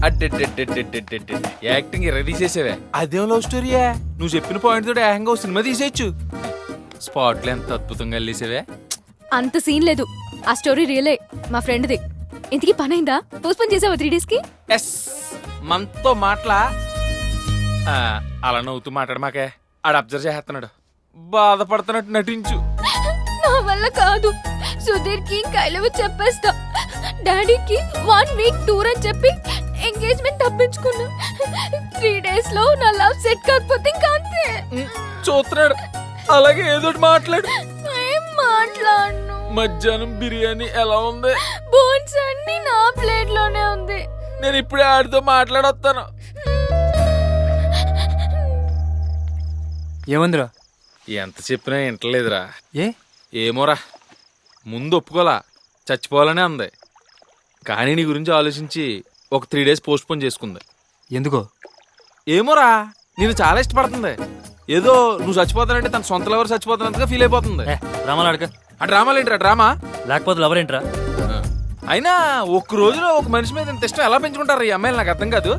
అడ్డెడ్డెడ్డెడ్డెడ్డెడ్ acting ready చేసేవే. అదేం love స్టోరీయా? నువ్వు చెప్పిన పాయింట్ తోటి ఏకంగా సినిమా తీసేయచ్చు. స్పాట్లో ఎంత అద్భుతంగా వెళ్ళేసేవే. అంత సీన్ లేదు, ఆ స్టోరీ రియలే, మా ఫ్రెండ్ది. ఇంతకీ పని అయిందా? పోస్ట్పోన్ చేసావా 3 days కి? ఎస్, మనతో మాటలా అలా నవ్వుతూ మాట్లాడమాకే. ఆడ అబ్జర్వ్ చేస్తున్నాడు, బాధపడుతున్నట్టు నటించు. నా వల్ల కాదు. సుధీర్ కి కైలవి చెప్పేస్తా. డాడీకి 1 week టూర్ అని చెప్పి ఎంగేజ్మెంట్ తప్పించుకున్నా. 3 days లో నా లవ్ సెట్ కాకపోతే ఇంకా అంతే. చూస్తున్నాడు, అలాగే ఏదోటి మాట్లాడు. ఏం మాట్లాడను. మధ్యాహ్నం బిర్యానీ ఎలా ఉంది? బోన్స్ అన్ని నా ప్లేట్ లోనే ఉంది. నేను ఇప్పుడే ఆడితో మాట్లాడొస్తాను. ఏముందిరా? ఎంత చెప్పినా వింటలేదురా. ఏ ఏమోరా, ముందు ఒప్పుకోలా, చచ్చిపోవాలనే అంది. కానీ నీ గురించి ఆలోచించి ఒక 3 days పోస్ట్పోన్ చేసుకుంది. ఎందుకో? ఏమోరా, నేను చాలా ఇష్టపడుతుంది. ఏదో నువ్వు చచ్చిపోతానంటే తన సొంత లవర్ చచ్చిపోతానంతగా ఫీల్ అయిపోతుంది. డ్రామాలు అడక. ఆ డ్రామాలు ఏంట్రా డ్రామా? లేకపోతే లవర్ ఏంట్రా? అయినా ఒక్క రోజులో ఒక మనిషి మీద ఇంత ఇష్టం ఎలా పెంచుకుంటారు ఈ అమ్మాయిలు? నాకు అర్థం కాదు.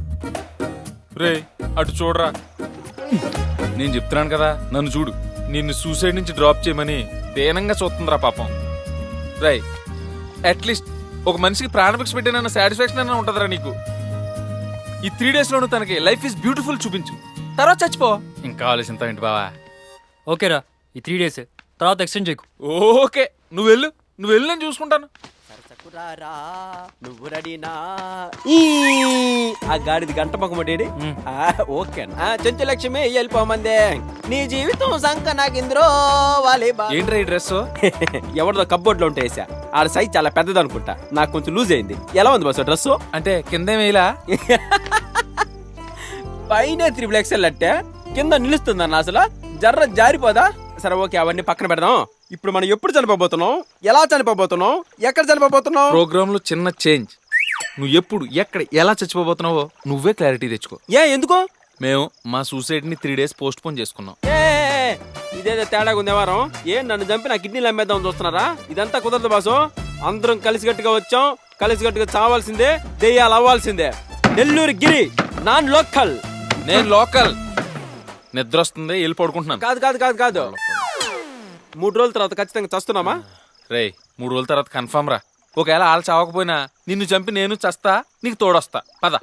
రే అటు చూడరా, నేను చెప్తున్నాను కదా, నన్ను చూడు. నిన్ను సూసైడ్ నుంచి డ్రాప్ చేయమని దేనంగా చూస్తుందిరా పాపం. రై, అట్లీస్ట్ ఒక మనిషికి ప్రాణభిక్ష పెట్టిన సాటిస్ఫాక్షన్ అయినా ఉంటుందిరా నీకు. ఈ 3 days లోను తనకి లైఫ్ ఈజ్ బ్యూటిఫుల్ చూపించు, తర్వాత చచ్చిపో. ఇంకా ఆలోచింతా ఏంటి బావా? ఓకేరా, ఈ 3 days తర్వాత ఎక్స్టెండ్ చేయకు. ఓకే, నువ్వు వెళ్ళు నేను చూసుకుంటాను. నువ్వు రెడీనా? ఆ గాడిది గంట మొక్కమటేడి. ఓకేనా? చెంచులక్ష్మి వెళ్ళిపోమందే. నీ జీవితం సంక నాకింద్రో వాలే. ఏంట్రా ఈ డ్రెస్? ఎవరిదో కబ్బోర్డ్ లో ఉంటే వేసా. ఆడ సైజ్ చాలా పెద్దది అనుకుంటా, నాకు కొంచెం లూజ్ అయింది. ఎలా ఉంది బస్ డ్రెస్? అంటే కింద వేయలా? పైన 3XL అంటే కింద నిలుస్తుందన్న, అసలు జర్ర జారిపోదా? సరే ఓకే, అవన్నీ పక్కన పెడదాం. ఇప్పుడు మనం ఎప్పుడు చనిపోబోతున్నాం, ఎలా చనిపోబోతున్నాం, ఎక్కడ చనిపోబోతున్నాం? ప్రోగ్రామ్ లో చిన్న చేంజ్. నువ్వు ఎప్పుడు ఎక్కడ ఎలా చచ్చిపోబోతున్నావో నువ్వే క్లారిటీ తెచ్చుకో. ఎందుకో? మేము మా సూసైడ్ ని 3 days పోస్ట్ పోన్ చేసుకున్నాం. ఇదేదో తేడాగా ఉంది వారం. నన్ను చంపి నా కిడ్నీలు అమ్మేద్దాం చూస్తున్నారా? ఇదంతా కుదరదు బాసు. అందరం కలిసిగట్టుగా వచ్చాం, కలిసిగట్టుగా చావాల్సిందే, దెయ్యాలు అవ్వాల్సిందే. నెల్లూరు గిరి నాన్ లోకల్. నేను లోకల్. నిద్ర వస్తుంది, వెళ్ళి పడుకుంటున్నాను. కాదు కాదు కాదు కాదు 3 రోజుల తర్వాత ఖచ్చితంగా చస్తున్నామా? రేయ్, 3 రోజుల తర్వాత కన్ఫర్మ్ రా. ఒకవేళ వాళ్ళు చావకపోయినా నిన్ను చంపి నేను చస్తా, నీకు తోడొస్తా. పద.